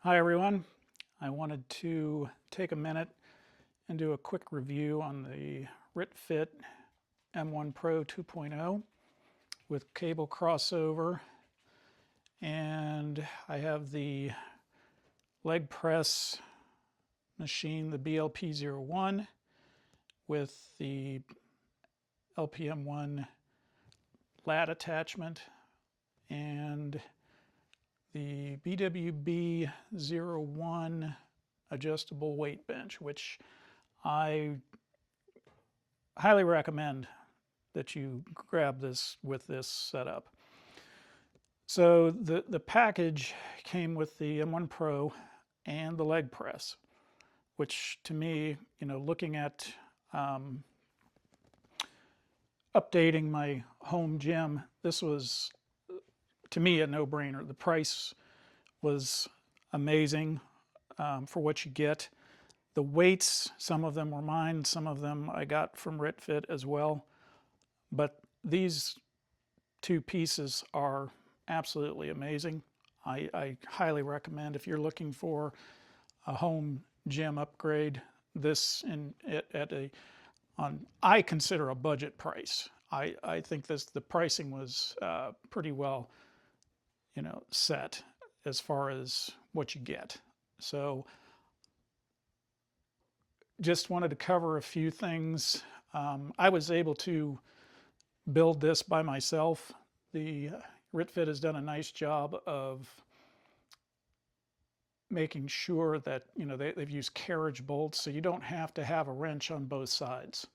Hi everyone. I wanted to take a minute and do a quick review on the Ritfit M1 Pro 2.0 with cable crossover, and I have the leg press machine, the BLP01, with the LPM1 lat attachment and the BWB01 adjustable weight bench, which I highly recommend that you grab this with this setup. So the package came with the M1 Pro and the leg press, which to me, looking at updating my home gym, this was to me a no-brainer. The price was amazing for what you get. The weights, some of them were mine, some of them I got from Ritfit as well. But these two pieces are absolutely amazing. I highly recommend, if you're looking for a home gym upgrade, this I consider a budget price. I think the pricing was pretty well set as far as what you get. So just wanted to cover a few things. I was able to build this by myself. The Ritfit has done a nice job of making sure that they've used carriage bolts, so you don't have to have a wrench on both sides.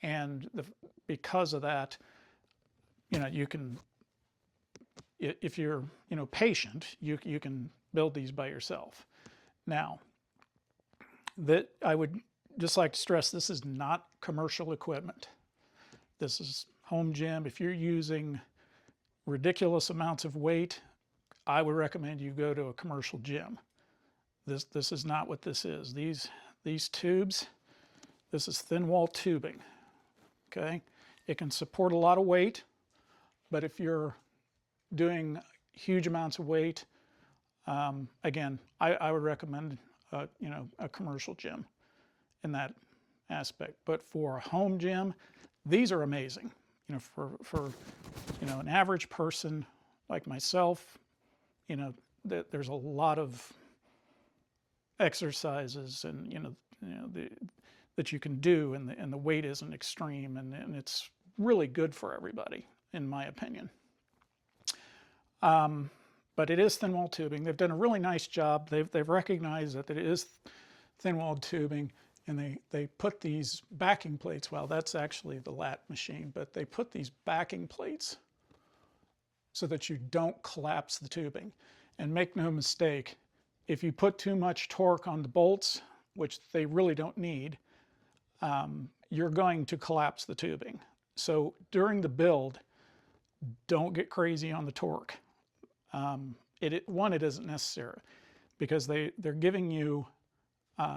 And because of that, you can, if you're patient, you can build these by yourself. Now, that I would just like to stress, this is not commercial equipment. This is home gym. If you're using ridiculous amounts of weight, I would recommend you go to a commercial gym. This is not what this is. These tubes, this is thin wall tubing. Okay, it can support a lot of weight, but if you're doing huge amounts of weight, again, I would recommend a commercial gym in that aspect. But for a home gym, these are amazing. For an average person like myself, there's a lot of exercises and that you can do, and the weight isn't extreme, and it's really good for everybody, in my opinion. But it is thin wall tubing. They've done a really nice job. They've recognized that it is thin wall tubing, and they put these backing plates. Well, that's actually the lat machine, but they put these backing plates so that you don't collapse the tubing. And make no mistake, if you put too much torque on the bolts, which they really don't need, you're going to collapse the tubing. So during the build, don't get crazy on the torque. It isn't necessary, because they're giving you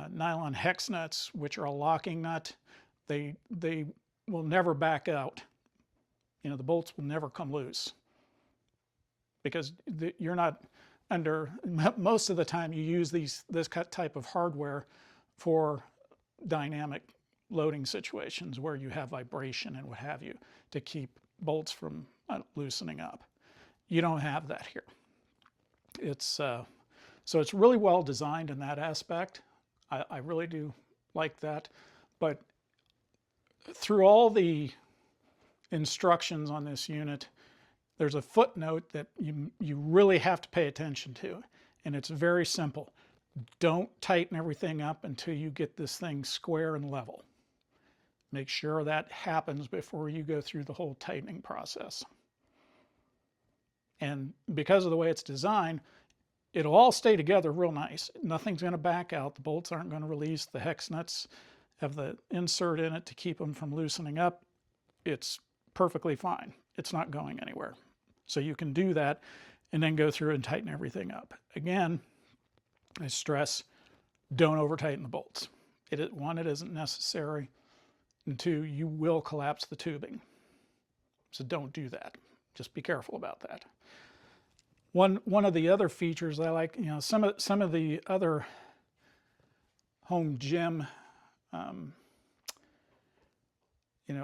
nylon hex nuts, which are a locking nut. They will never back out. The bolts will never come loose, because you're not under, most of the time you use this type of hardware for dynamic loading situations where you have vibration and what have you, to keep bolts from loosening up. You don't have that here. So it's really well designed in that aspect. I really do like that. But through all the instructions on this unit, there's a footnote that you really have to pay attention to, and it's very simple. Don't tighten everything up until you get this thing square and level. Make sure that happens before you go through the whole tightening process. And because of the way it's designed, it'll all stay together real nice. Nothing's going to back out. The bolts aren't going to release. The hex nuts have the insert in it to keep them from loosening up. It's perfectly fine. It's not going anywhere. So you can do that and then go through and tighten everything up. Again, I stress, don't over tighten the bolts. One, it isn't necessary, and two, you will collapse the tubing. So don't do that. Just be careful about that. One of the other features I like, some of the other home gym,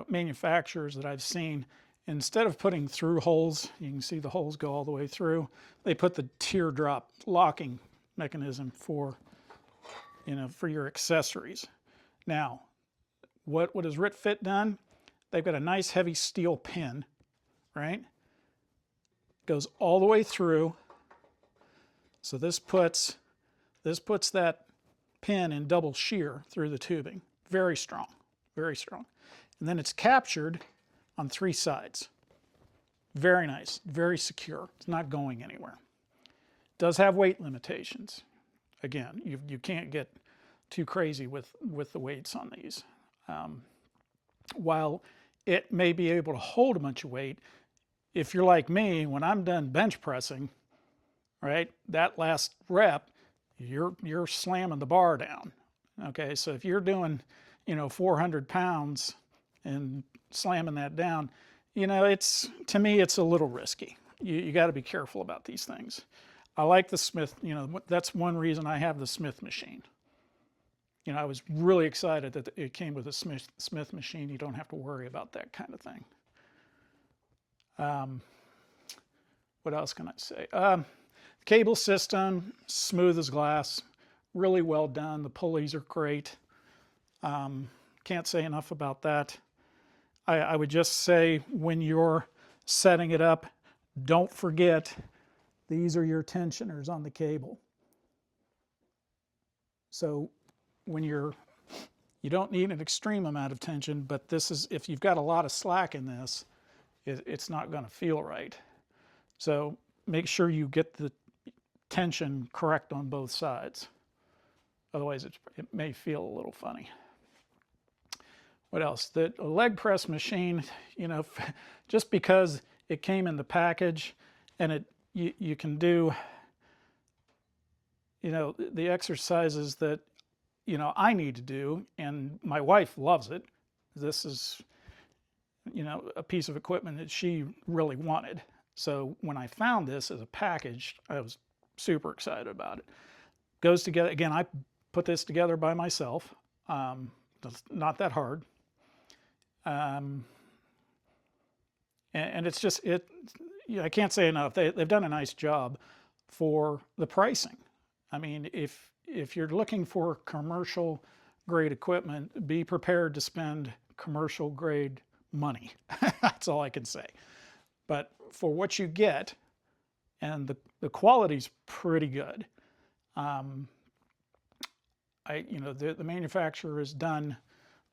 manufacturers that I've seen, instead of putting through holes, you can see the holes go all the way through. They put the teardrop locking mechanism for your accessories. Now, what has Ritfit done? They've got a nice heavy steel pin, right? Goes all the way through. So this puts that pin in double shear through the tubing. Very strong, very strong. And then it's captured on 3 sides. Very nice, very secure. It's not going anywhere. It does have weight limitations. Again, you can't get too crazy with the weights on these. While it may be able to hold a bunch of weight, if you're like me, when I'm done bench pressing, right, that last rep, you're slamming the bar down. Okay, so if you're doing 400 pounds and slamming that down, to me it's a little risky. You got to be careful about these things. I like the Smith, that's one reason I have the Smith machine. I was really excited that it came with a Smith machine. You don't have to worry about that kind of thing. What else can I say? Cable system, smooth as glass, really well done. The pulleys are great. Can't say enough about that. I would just say when you're setting it up, don't forget these are your tensioners on the cable. So when you don't need an extreme amount of tension, but if you've got a lot of slack in this, it's not going to feel right. So make sure you get the tension correct on both sides. Otherwise, it may feel a little funny. What else? The leg press machine, just because it came in the package and you can do, the exercises that, I need to do, and my wife loves it. This is, a piece of equipment that she really wanted. So when I found this as a package, I was super excited about it. Goes together, again, I put this together by myself. It's not that hard. And it's just, I can't say enough. They've done a nice job for the pricing. I mean, if you're looking for commercial grade equipment, be prepared to spend commercial grade money. That's all I can say. But for what you get, and the quality's pretty good. The manufacturer has done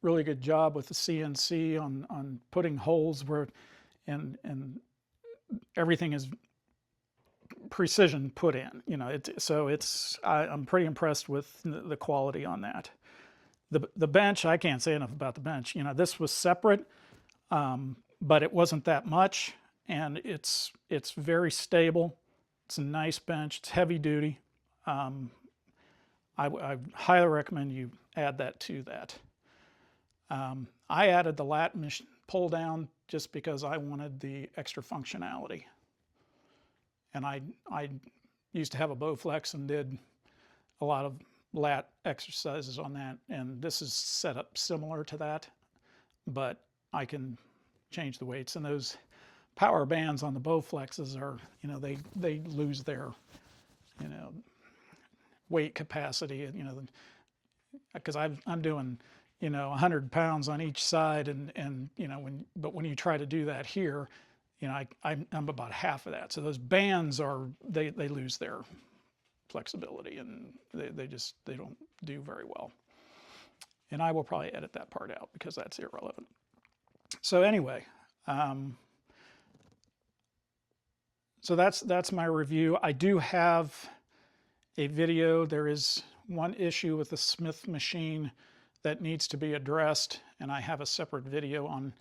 really good job with the CNC on putting holes where, and everything is precision put in. I'm pretty impressed with the quality on that. The bench, I can't say enough about the bench. This was separate, but it wasn't that much, and it's very stable. It's a nice bench. It's heavy duty. I highly recommend you add that to that. I added the lat pull down just because I wanted the extra functionality. And I used to have a Bowflex and did a lot of lat exercises on that. And this is set up similar to that, but I can change the weights. And those power bands on the Bowflexes are, they lose their, weight capacity, because I'm doing, 100 pounds on each side, and when you try to do that here, I'm about half of that. So those bands they lose their flexibility, and they don't do very well. And I will probably edit that part out because that's irrelevant. So anyway, so that's my review. I do have a video. There is one issue with the Smith machine that needs to be addressed, and I have a separate video on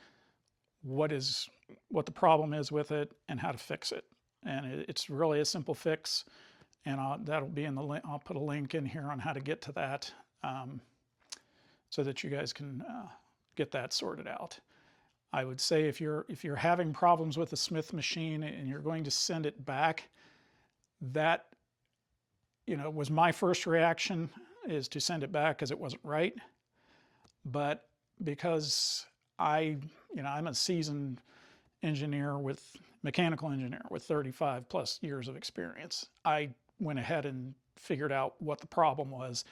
what the problem is with it and how to fix it. And it's really a simple fix, and that'll be in the link. I'll put a link in here on how to get to that, so that you guys can get that sorted out. I would say if you're having problems with the Smith machine and you're going to send it back, that, was my first reaction, is to send it back because it wasn't right. But because I'm a seasoned mechanical engineer with 35 plus years of experience, I went ahead and figured out what the problem was.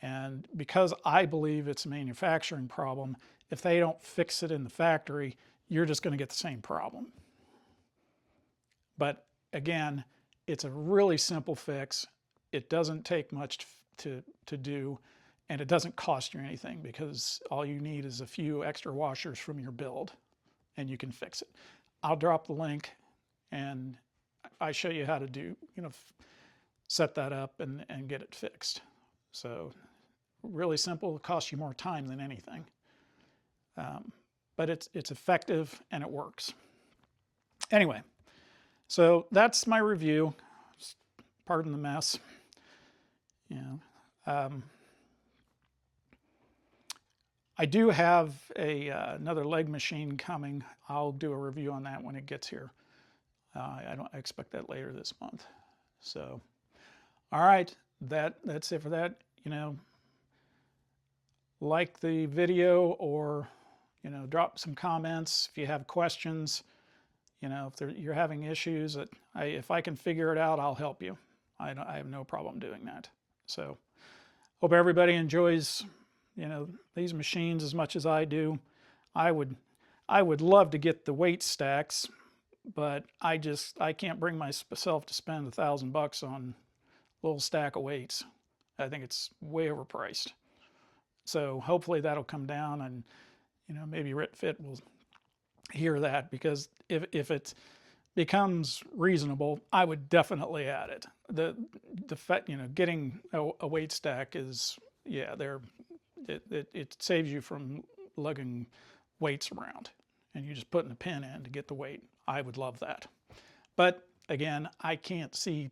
And because I believe it's a manufacturing problem, if they don't fix it in the factory, you're just going to get the same problem. But again, it's a really simple fix. It doesn't take much to do, and it doesn't cost you anything, because all you need is a few extra washers from your build and you can fix it. I'll drop the link and I show you how to do, set that up and get it fixed. So really simple. It costs you more time than anything, but it's effective and it works. Anyway, so that's my review. Pardon the mess. I do have another leg machine coming. I'll do a review on that when it gets here. I expect that later this month. So, all right, that's it for that. Like the video, or drop some comments if you have questions. If you're having issues, if I can figure it out, I'll help you. I have no problem doing that. So, hope everybody enjoys these machines as much as I do. I would love to get the weight stacks, but I can't bring myself to spend $1,000 on a little stack of weights. I think it's way overpriced. So hopefully that'll come down, and maybe Ritfit will hear that, because if it becomes reasonable, I would definitely add it. The fact, getting a weight stack is, it saves you from lugging weights around, and you just putting a pin in to get the weight. I would love that. But again, I can't see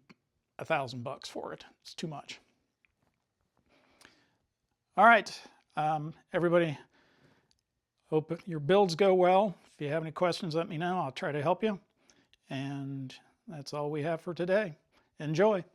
$1,000 for it. It's too much. All right, everybody, hope your builds go well. If you have any questions, let me know. I'll try to help you. And that's all we have for today. Enjoy.